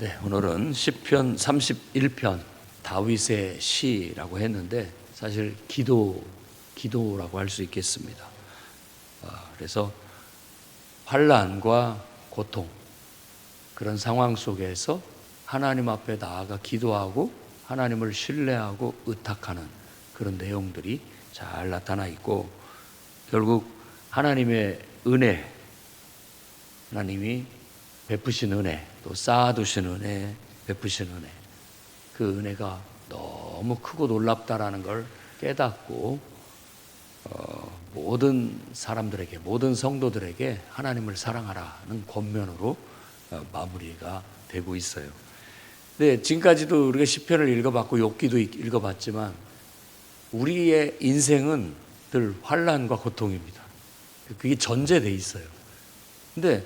네, 오늘은 시편 31편 다윗의 시라고 했는데 사실 기도라고 할 수 있겠습니다. 그래서 환난과 고통 그런 상황 속에서 하나님 앞에 나아가 기도하고 하나님을 신뢰하고 의탁하는 그런 내용들이 잘 나타나 있고, 결국 하나님의 은혜, 하나님이 베푸신 은혜, 또 쌓아두신 은혜, 베푸신 은혜, 그 은혜가 너무 크고 놀랍다라는 걸 깨닫고 모든 사람들에게, 모든 성도들에게 하나님을 사랑하라는 권면으로 마무리가 되고 있어요. 네, 지금까지도 우리가 시편을 읽어봤고 욥기도 읽어봤지만 우리의 인생은 늘 환난과 고통입니다. 그게 전제돼 있어요. 근데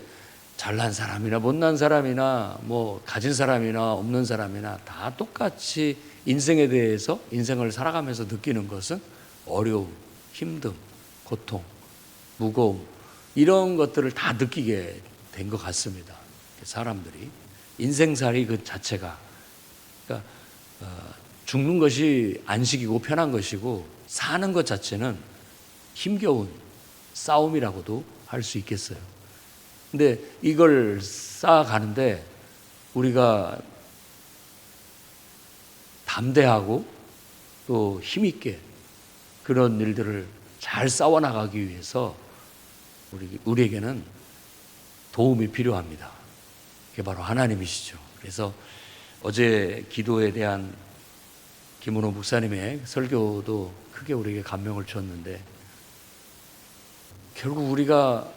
잘난 사람이나 못난 사람이나 뭐 가진 사람이나 없는 사람이나 다 똑같이 인생에 대해서, 인생을 살아가면서 느끼는 것은 어려움, 힘듦, 고통, 무거움, 이런 것들을 다 느끼게 된 것 같습니다. 사람들이 인생살이 그 자체가, 그러니까 죽는 것이 안식이고 편한 것이고 사는 것 자체는 힘겨운 싸움이라고도 할 수 있겠어요. 근데 이걸 쌓아가는데 우리가 담대하고 또 힘있게 그런 일들을 잘 싸워나가기 위해서 우리에게는 도움이 필요합니다. 그게 바로 하나님이시죠. 그래서 어제 기도에 대한 김은호 목사님의 설교도 크게 우리에게 감명을 줬는데, 결국 우리가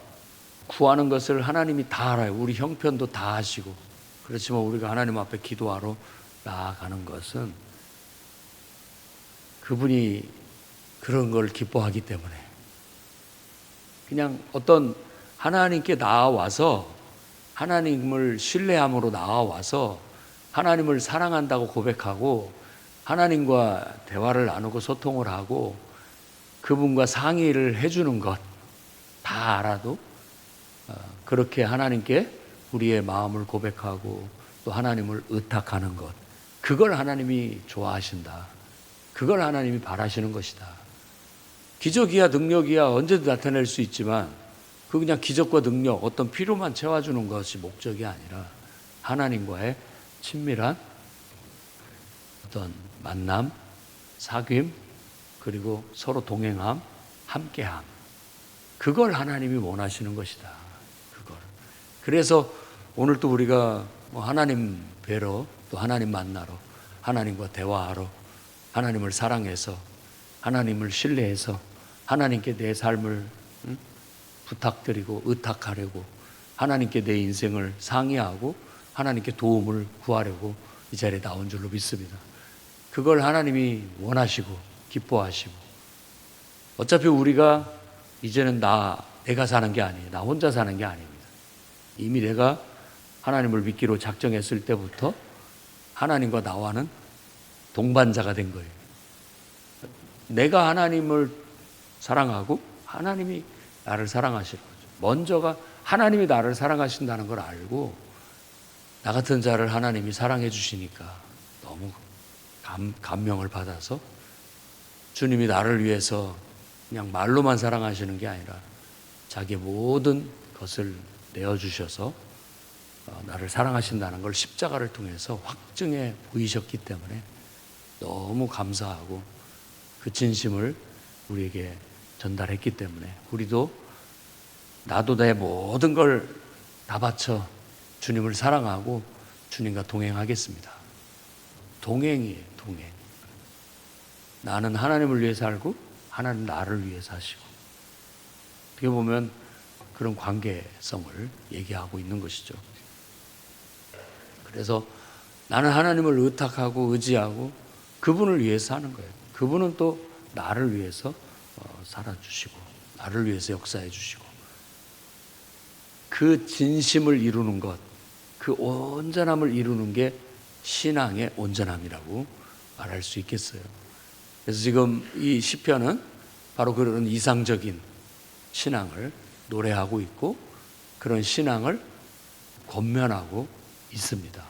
구하는 것을 하나님이 다 알아요. 우리 형편도 다 아시고. 그렇지만 우리가 하나님 앞에 기도하러 나아가는 것은 그분이 그런 걸 기뻐하기 때문에, 그냥 어떤 하나님께 나아와서 하나님을 신뢰함으로 나아와서 하나님을 사랑한다고 고백하고 하나님과 대화를 나누고 소통을 하고 그분과 상의를 해주는 것 다 알아도 그렇게 하나님께 우리의 마음을 고백하고 또 하나님을 의탁하는 것, 그걸 하나님이 좋아하신다. 그걸 하나님이 바라시는 것이다. 기적이야 능력이야 언제든 나타낼 수 있지만 그 그냥 기적과 능력, 어떤 필요만 채워주는 것이 목적이 아니라 하나님과의 친밀한 어떤 만남, 사귐, 그리고 서로 동행함, 함께함, 그걸 하나님이 원하시는 것이다. 그걸. 그래서 오늘 또 우리가 하나님 뵈러, 또 하나님 만나러, 하나님과 대화하러, 하나님을 사랑해서, 하나님을 신뢰해서 하나님께 내 삶을 부탁드리고 의탁하려고, 하나님께 내 인생을 상의하고 하나님께 도움을 구하려고 이 자리에 나온 줄로 믿습니다. 그걸 하나님이 원하시고 기뻐하시고, 어차피 우리가 이제는 내가 사는 게 아니에요. 나 혼자 사는 게 아닙니다. 이미 내가 하나님을 믿기로 작정했을 때부터 하나님과 나와는 동반자가 된 거예요. 내가 하나님을 사랑하고 하나님이 나를 사랑하시는 거죠. 먼저가 하나님이 나를 사랑하신다는 걸 알고 나 같은 자를 하나님이 사랑해 주시니까 너무 감명을 받아서 주님이 나를 위해서 그냥 말로만 사랑하시는 게 아니라 자기의 모든 것을 내어주셔서 나를 사랑하신다는 걸 십자가를 통해서 확증해 보이셨기 때문에 너무 감사하고 그 진심을 우리에게 전달했기 때문에 우리도 나도 내 모든 걸 다 바쳐 주님을 사랑하고 주님과 동행하겠습니다. 동행이에요, 동행. 나는 하나님을 위해 살고 하나님 나를 위해 사시고, 어떻게 보면 그런 관계성을 얘기하고 있는 것이죠. 그래서 나는 하나님을 의탁하고 의지하고 그분을 위해서 하는 거예요. 그분은 또 나를 위해서 살아주시고 나를 위해서 역사해 주시고, 그 진심을 이루는 것, 그 온전함을 이루는 게 신앙의 온전함이라고 말할 수 있겠어요. 그래서 지금 이 시편은 바로 그런 이상적인 신앙을 노래하고 있고 그런 신앙을 권면하고 있습니다.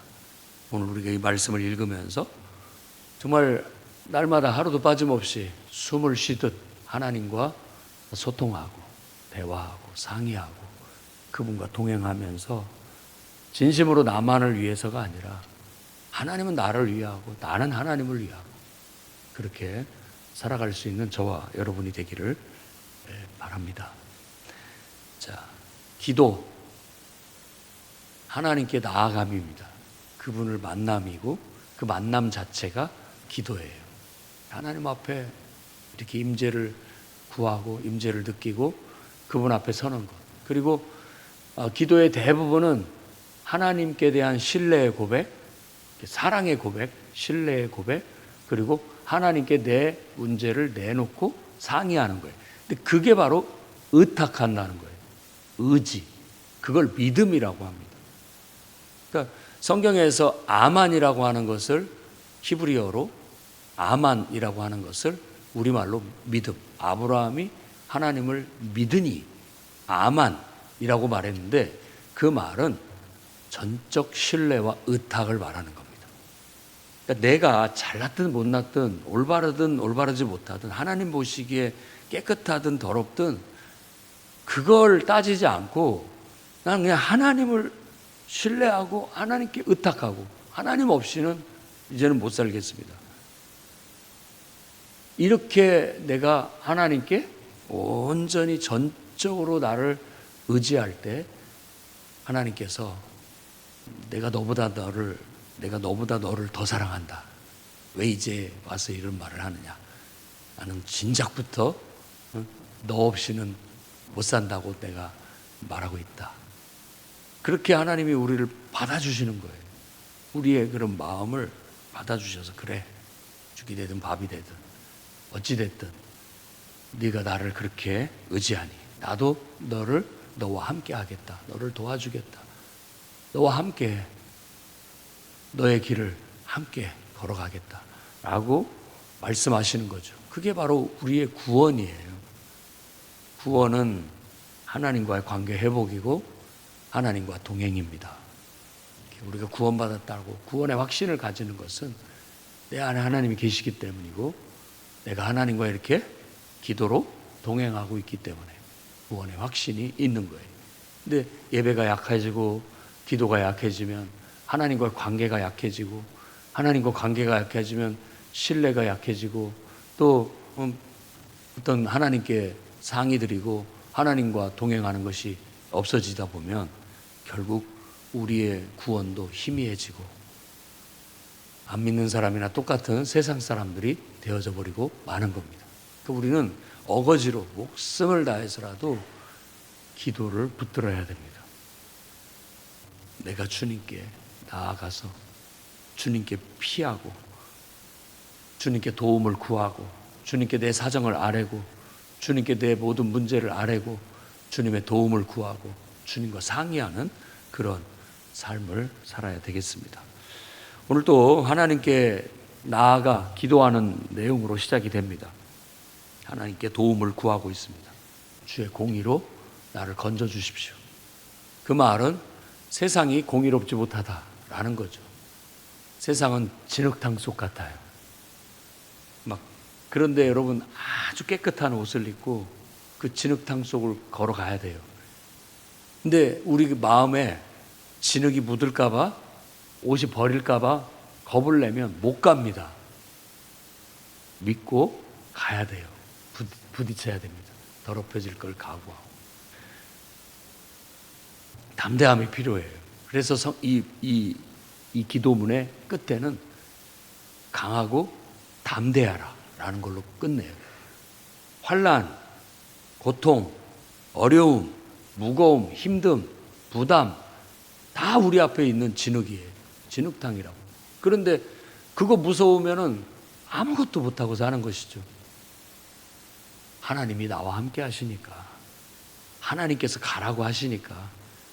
오늘 우리가 이 말씀을 읽으면서 정말 날마다 하루도 빠짐없이 숨을 쉬듯 하나님과 소통하고 대화하고 상의하고 그분과 동행하면서 진심으로 나만을 위해서가 아니라 하나님은 나를 위하고 나는 하나님을 위하고 그렇게 살아갈 수 있는 저와 여러분이 되기를 바랍니다. 자, 기도 하나님께 나아감입니다. 그분을 만남이고 그 만남 자체가 기도예요. 하나님 앞에 이렇게 임재를 구하고 임재를 느끼고 그분 앞에 서는 것. 그리고 기도의 대부분은 하나님께 대한 신뢰의 고백, 사랑의 고백, 신뢰의 고백, 그리고 하나님께 내 문제를 내놓고 상의하는 거예요. 근데 그게 바로 의탁한다는 거예요. 의지. 그걸 믿음이라고 합니다. 그러니까 성경에서 아만이라고 하는 것을 히브리어로 아만이라고 하는 것을 우리말로 믿음. 아브라함이 하나님을 믿으니 아만이라고 말했는데 그 말은 전적 신뢰와 의탁을 말하는 겁니다. 그러니까 내가 잘났든 못났든 올바르든 올바르지 못하든 하나님 보시기에 깨끗하든 더럽든 그걸 따지지 않고 나는 그냥 하나님을 신뢰하고 하나님께 의탁하고 하나님 없이는 이제는 못 살겠습니다. 이렇게 내가 하나님께 온전히 전적으로 나를 의지할 때 하나님께서 내가 너보다 너를 더 사랑한다. 왜 이제 와서 이런 말을 하느냐. 나는 진작부터 너 없이는 못 산다고 내가 말하고 있다. 그렇게 하나님이 우리를 받아주시는 거예요. 우리의 그런 마음을 받아주셔서 그래. 죽이 되든 밥이 되든 어찌 됐든 네가 나를 그렇게 의지하니 나도 너와 함께 하겠다. 너를 도와주겠다. 너와 함께 너의 길을 함께 걸어가겠다 라고 말씀하시는 거죠. 그게 바로 우리의 구원이에요. 구원은 하나님과의 관계 회복이고 하나님과 동행입니다. 우리가 구원받았다고 구원의 확신을 가지는 것은 내 안에 하나님이 계시기 때문이고 내가 하나님과 이렇게 기도로 동행하고 있기 때문에 구원의 확신이 있는 거예요. 근데 예배가 약해지고 기도가 약해지면 하나님과의 관계가 약해지고 하나님과 관계가 약해지면 신뢰가 약해지고 또 어떤 하나님께 상의 드리고 하나님과 동행하는 것이 없어지다 보면 결국 우리의 구원도 희미해지고 안 믿는 사람이나 똑같은 세상 사람들이 되어져 버리고 마는 겁니다. 그러니까 우리는 어거지로 목숨을 다해서라도 기도를 붙들어야 됩니다. 내가 주님께 나아가서 주님께 피하고 주님께 도움을 구하고 주님께 내 사정을 아뢰고 주님께 내 모든 문제를 아뢰고 주님의 도움을 구하고 주님과 상의하는 그런 삶을 살아야 되겠습니다. 오늘 또 하나님께 나아가 기도하는 내용으로 시작이 됩니다. 하나님께 도움을 구하고 있습니다. 주의 공의로 나를 건져 주십시오. 그 말은 세상이 공의롭지 못하다라는 거죠. 세상은 진흙탕 속 같아요. 그런데 여러분 아주 깨끗한 옷을 입고 그 진흙탕 속을 걸어가야 돼요. 근데 우리 마음에 진흙이 묻을까봐 옷이 버릴까봐 겁을 내면 못 갑니다. 믿고 가야 돼요. 부딪혀야 됩니다. 더럽혀질 걸 각오하고. 담대함이 필요해요. 그래서 이 기도문의 끝에는 강하고 담대하라 라는 걸로 끝내요. 환난, 고통, 어려움, 무거움, 힘듦, 부담 다 우리 앞에 있는 진흙이에요. 진흙탕이라고. 그런데 그거 무서우면은 아무것도 못하고 사는 것이죠. 하나님이 나와 함께 하시니까 하나님께서 가라고 하시니까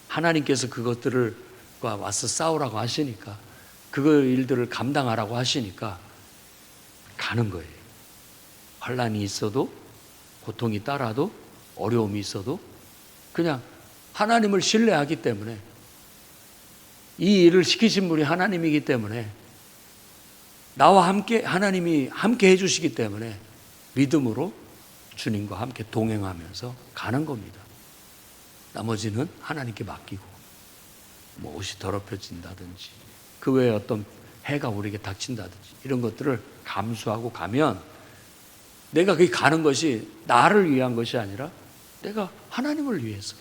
하나님께서 그것들을 와서 싸우라고 하시니까 그 일들을 감당하라고 하시니까 가는 거예요. 환난이 있어도 고통이 따라도 어려움이 있어도 그냥 하나님을 신뢰하기 때문에 이 일을 시키신 분이 하나님이기 때문에, 나와 함께 하나님이 함께 해주시기 때문에 믿음으로 주님과 함께 동행하면서 가는 겁니다. 나머지는 하나님께 맡기고, 뭐 옷이 더럽혀진다든지 그 외에 어떤 해가 우리에게 닥친다든지 이런 것들을 감수하고 가면, 내가 거기 가는 것이 나를 위한 것이 아니라 내가 하나님을 위해서,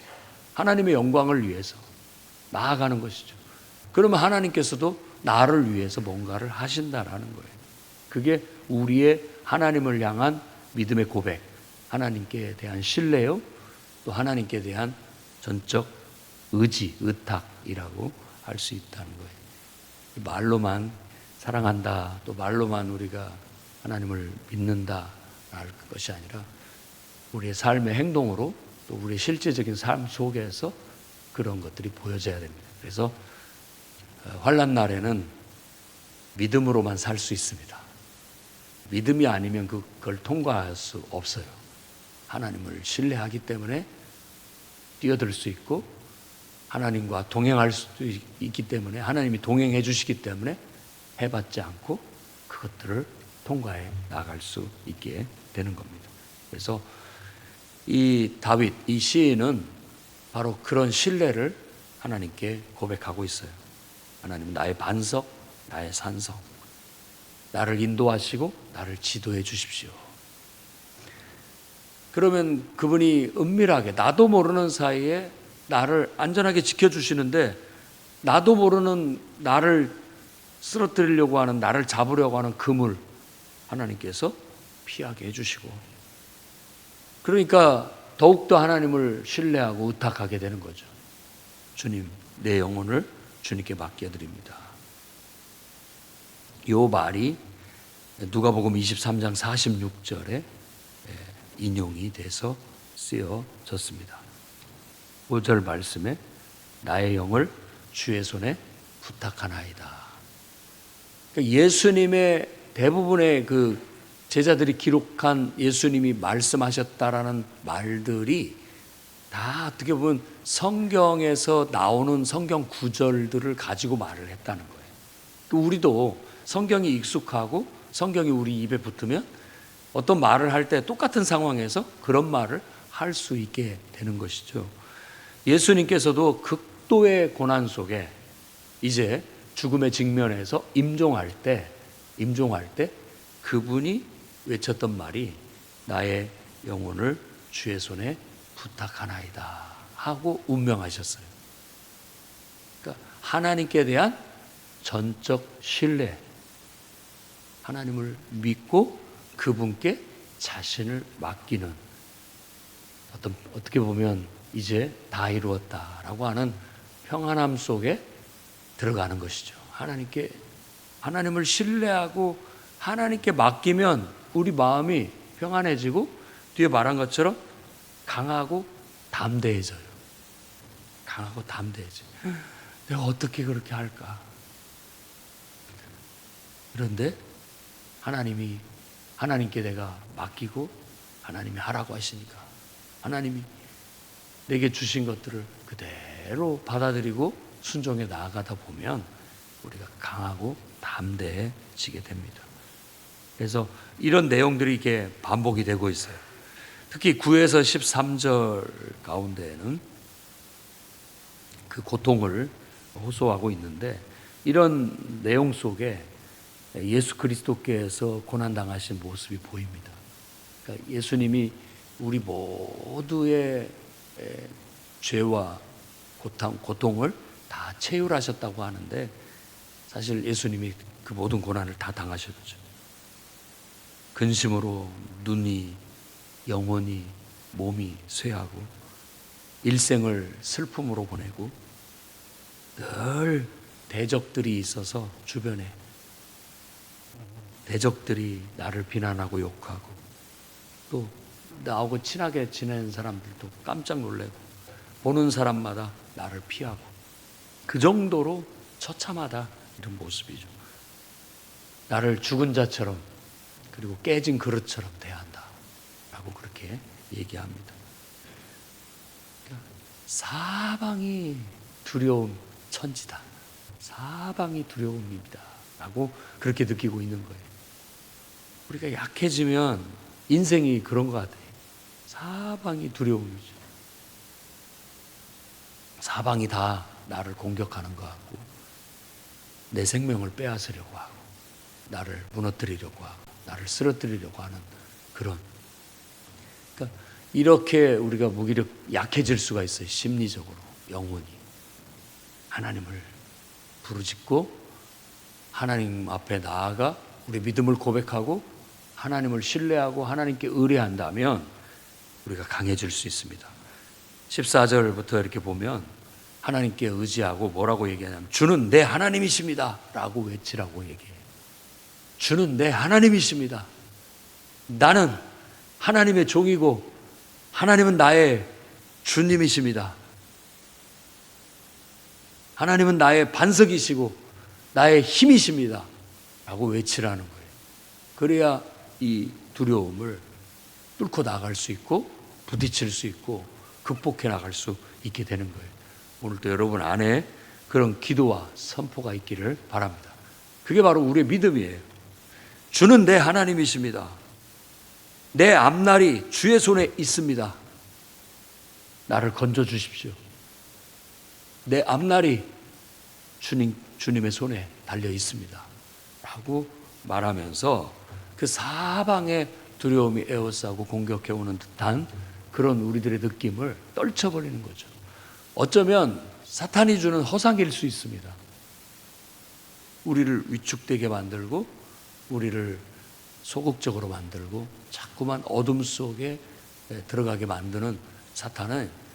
하나님의 영광을 위해서 나아가는 것이죠. 그러면 하나님께서도 나를 위해서 뭔가를 하신다라는 거예요. 그게 우리의 하나님을 향한 믿음의 고백, 하나님께 대한 신뢰요, 또 하나님께 대한 전적 의지, 의탁이라고 할 수 있다는 거예요. 말로만 사랑한다, 또 말로만 우리가 하나님을 믿는다 할 것이 아니라 우리의 삶의 행동으로, 또 우리의 실제적인 삶 속에서 그런 것들이 보여져야 됩니다. 그래서 환난 날에는 믿음으로만 살 수 있습니다. 믿음이 아니면 그걸 통과할 수 없어요. 하나님을 신뢰하기 때문에 뛰어들 수 있고, 하나님과 동행할 수도 있기 때문에, 하나님이 동행해 주시기 때문에 해받지 않고 그것들을 통과해 나갈 수 있게 되는 겁니다. 그래서 이 다윗, 이 시인은 바로 그런 신뢰를 하나님께 고백하고 있어요. 하나님, 나의 반석, 나의 산성, 나를 인도하시고 나를 지도해 주십시오. 그러면 그분이 은밀하게, 나도 모르는 사이에 나를 안전하게 지켜주시는데, 나도 모르는 나를 쓰러뜨리려고 하는, 나를 잡으려고 하는 그물 하나님께서 피하게 해주시고, 그러니까 더욱더 하나님을 신뢰하고 의탁하게 되는 거죠. 주님, 내 영혼을 주님께 맡겨드립니다. 이 말이 누가복음 23장 46절에 인용이 돼서 쓰여졌습니다. 5절 말씀에 나의 영을 주의 손에 부탁하나이다. 그러니까 예수님의 대부분의 그 제자들이 기록한 예수님이 말씀하셨다라는 말들이 다 어떻게 보면 성경에서 나오는 성경 구절들을 가지고 말을 했다는 거예요. 우리도 성경이 익숙하고 성경이 우리 입에 붙으면 어떤 말을 할 때 똑같은 상황에서 그런 말을 할 수 있게 되는 것이죠. 예수님께서도 극도의 고난 속에 이제 죽음의 직면에서 임종할 때 그분이 외쳤던 말이 나의 영혼을 주의 손에 부탁하나이다 하고 운명하셨어요. 그러니까 하나님께 대한 전적 신뢰, 하나님을 믿고 그분께 자신을 맡기는, 어떻게 보면 이제 다 이루었다라고 하는 평안함 속에 들어가는 것이죠. 하나님을 신뢰하고 하나님께 맡기면 우리 마음이 평안해지고, 뒤에 말한 것처럼 강하고 담대해져요. 강하고 담대해져요. 내가 어떻게 그렇게 할까? 그런데 하나님께 내가 맡기고 하나님이 하라고 하시니까, 하나님이 내게 주신 것들을 그대로 받아들이고 순종해 나아가다 보면 우리가 강하고 담대해지게 됩니다. 그래서 이런 내용들이 이렇게 반복이 되고 있어요. 특히 9에서 13절 가운데에는 그 고통을 호소하고 있는데, 이런 내용 속에 예수 그리스도께서 고난당하신 모습이 보입니다. 그러니까 예수님이 우리 모두의 죄와 고통을 다 체휼하셨다고 하는데, 사실 예수님이 그 모든 고난을 다 당하셨죠. 근심으로 눈이, 영혼이, 몸이 쇠하고 일생을 슬픔으로 보내고, 늘 대적들이 있어서 주변에 대적들이 나를 비난하고 욕하고, 또 나하고 친하게 지내는 사람들도 깜짝 놀래고, 보는 사람마다 나를 피하고, 그 정도로 처참하다, 이런 모습이죠. 나를 죽은 자처럼, 그리고 깨진 그릇처럼 대한다 라고 그렇게 얘기합니다. 그러니까 사방이 두려운 천지다. 사방이 두려움입니다 라고 그렇게 느끼고 있는 거예요. 우리가 약해지면 인생이 그런 것 같아요. 사방이 두려움이죠. 사방이 다 나를 공격하는 것 같고, 내 생명을 빼앗으려고 하고, 나를 무너뜨리려고 하고, 나를 쓰러뜨리려고 하는 그런. 그러니까 이렇게 우리가 무기력 약해질 수가 있어요. 심리적으로, 영혼이. 하나님을 부르짖고 하나님 앞에 나아가 우리 믿음을 고백하고 하나님을 신뢰하고 하나님께 의뢰한다면 우리가 강해질 수 있습니다. 14절부터 이렇게 보면 하나님께 의지하고 뭐라고 얘기하냐면 주는 내 하나님이십니다 라고 외치라고 얘기해요. 주는 내 하나님이십니다. 나는 하나님의 종이고 하나님은 나의 주님이십니다. 하나님은 나의 반석이시고 나의 힘이십니다 라고 외치라는 거예요. 그래야 이 두려움을 뚫고 나갈 수 있고 부딪힐 수 있고 극복해 나갈 수 있게 되는 거예요. 오늘도 여러분 안에 그런 기도와 선포가 있기를 바랍니다. 그게 바로 우리의 믿음이에요. 주는 내 하나님이십니다. 내 앞날이 주의 손에 있습니다. 나를 건져 주십시오. 내 앞날이 주님의 손에 달려 있습니다 라고 말하면서 그 사방에 두려움이 에워싸고 공격해 오는 듯한 그런 우리들의 느낌을 떨쳐버리는 거죠. 어쩌면 사탄이 주는 허상일 수 있습니다. 우리를 위축되게 만들고 우리를 소극적으로 만들고 자꾸만 어둠 속에 들어가게 만드는 사탄은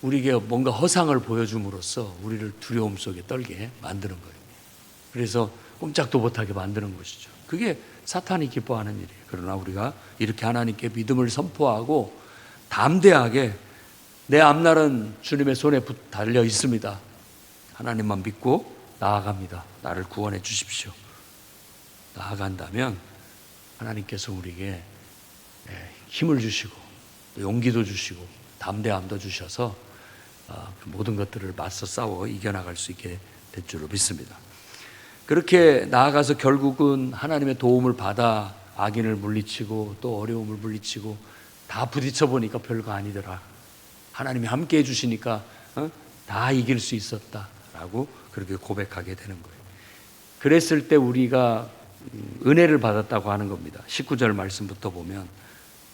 우리에게 뭔가 허상을 보여줌으로써 우리를 두려움 속에 떨게 만드는 거예요. 그래서 꼼짝도 못하게 만드는 것이죠. 그게 사탄이 기뻐하는 일이에요. 그러나 우리가 이렇게 하나님께 믿음을 선포하고 담대하게 내 앞날은 주님의 손에 달려 있습니다. 하나님만 믿고 나아갑니다. 나를 구원해 주십시오. 나아간다면 하나님께서 우리에게 힘을 주시고 용기도 주시고 담대함도 주셔서 모든 것들을 맞서 싸워 이겨나갈 수 있게 될 줄로 믿습니다. 그렇게 나아가서 결국은 하나님의 도움을 받아 악인을 물리치고 또 어려움을 물리치고 다 부딪혀 보니까 별거 아니더라. 하나님이 함께 해주시니까 다 이길 수 있었다라고 그렇게 고백하게 되는 거예요. 그랬을 때 우리가 은혜를 받았다고 하는 겁니다. 19절 말씀부터 보면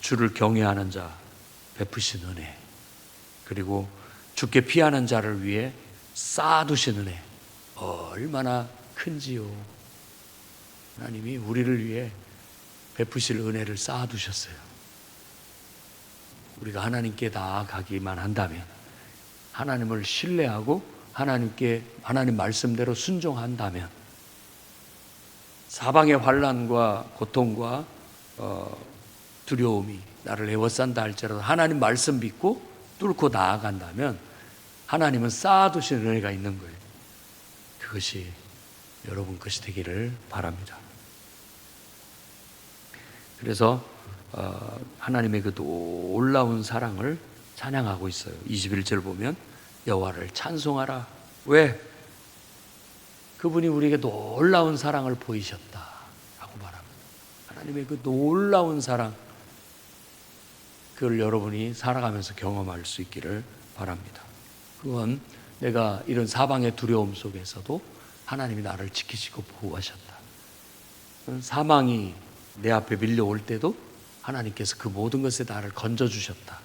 주를 경외하는 자 베푸신 은혜, 그리고 주께 피하는 자를 위해 쌓아두신 은혜 얼마나 큰지요. 하나님이 우리를 위해 베푸실 은혜를 쌓아두셨어요. 우리가 하나님께 나아가기만 한다면, 하나님을 신뢰하고 하나님 말씀대로 순종한다면 사방의 환난과 고통과 두려움이 나를 에워싼다 할지라도 하나님 말씀 믿고 뚫고 나아간다면 하나님은 쌓아두신 은혜가 있는 거예요. 그것이 여러분 것이 되기를 바랍니다. 그래서 하나님의 그 놀라운 사랑을 찬양하고 있어요. 21절 보면 여호와를 찬송하라. 왜? 그분이 우리에게 놀라운 사랑을 보이셨다라고 말합니다. 하나님의 그 놀라운 사랑, 그걸 여러분이 살아가면서 경험할 수 있기를 바랍니다. 그건 내가 이런 사방의 두려움 속에서도 하나님이 나를 지키시고 보호하셨다. 사망이 내 앞에 밀려올 때도 하나님께서 그 모든 것에 나를 건져주셨다.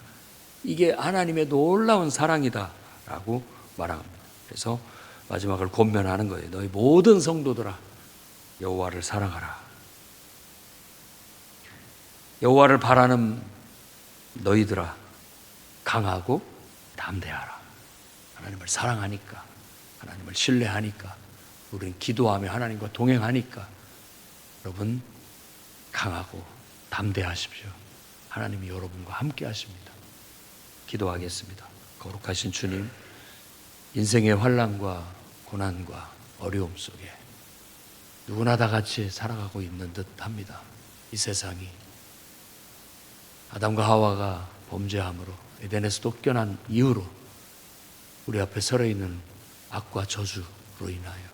이게 하나님의 놀라운 사랑이다라고 말합니다. 그래서 마지막을 권면하는 거예요. 너희 모든 성도들아 여호와를 사랑하라. 여호와를 바라는 너희들아 강하고 담대하라. 하나님을 사랑하니까, 하나님을 신뢰하니까, 우리는 기도하며 하나님과 동행하니까 여러분 강하고 담대하십시오. 하나님이 여러분과 함께 하십니다. 기도하겠습니다. 거룩하신 주님, 인생의 환난과 고난과 어려움 속에 누구나 다 같이 살아가고 있는 듯합니다. 이 세상이 아담과 하와가 범죄함으로 에덴에서 쫓겨난 이후로 우리 앞에 서려 있는 악과 저주, 인하여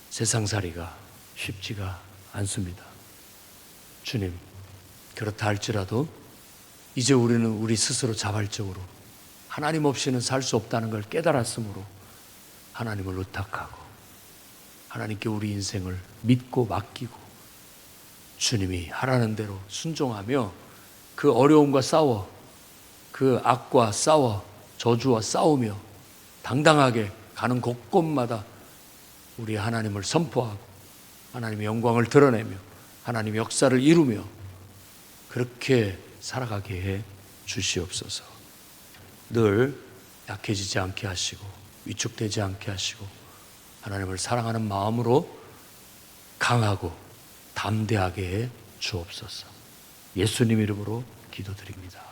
세상살이가 쉽지가 않습니다. 주님, 그렇다 할지라도 이제 우리는 우리 스스로 자발적으로 하나님 없이는 살 수 없다는 걸 깨달았으므로 하나님을 의탁하고 하나님께 우리 인생을 믿고 맡기고 주님이 하라는 대로 순종하며 그 어려움과 싸워, 그 악과 싸워, 저주와 싸우며 당당하게 가는 곳곳마다 우리 하나님을 선포하고 하나님의 영광을 드러내며 하나님의 역사를 이루며 그렇게 살아가게 해 주시옵소서. 늘 약해지지 않게 하시고 위축되지 않게 하시고 하나님을 사랑하는 마음으로 강하고 담대하게 해 주옵소서. 예수님 이름으로 기도드립니다.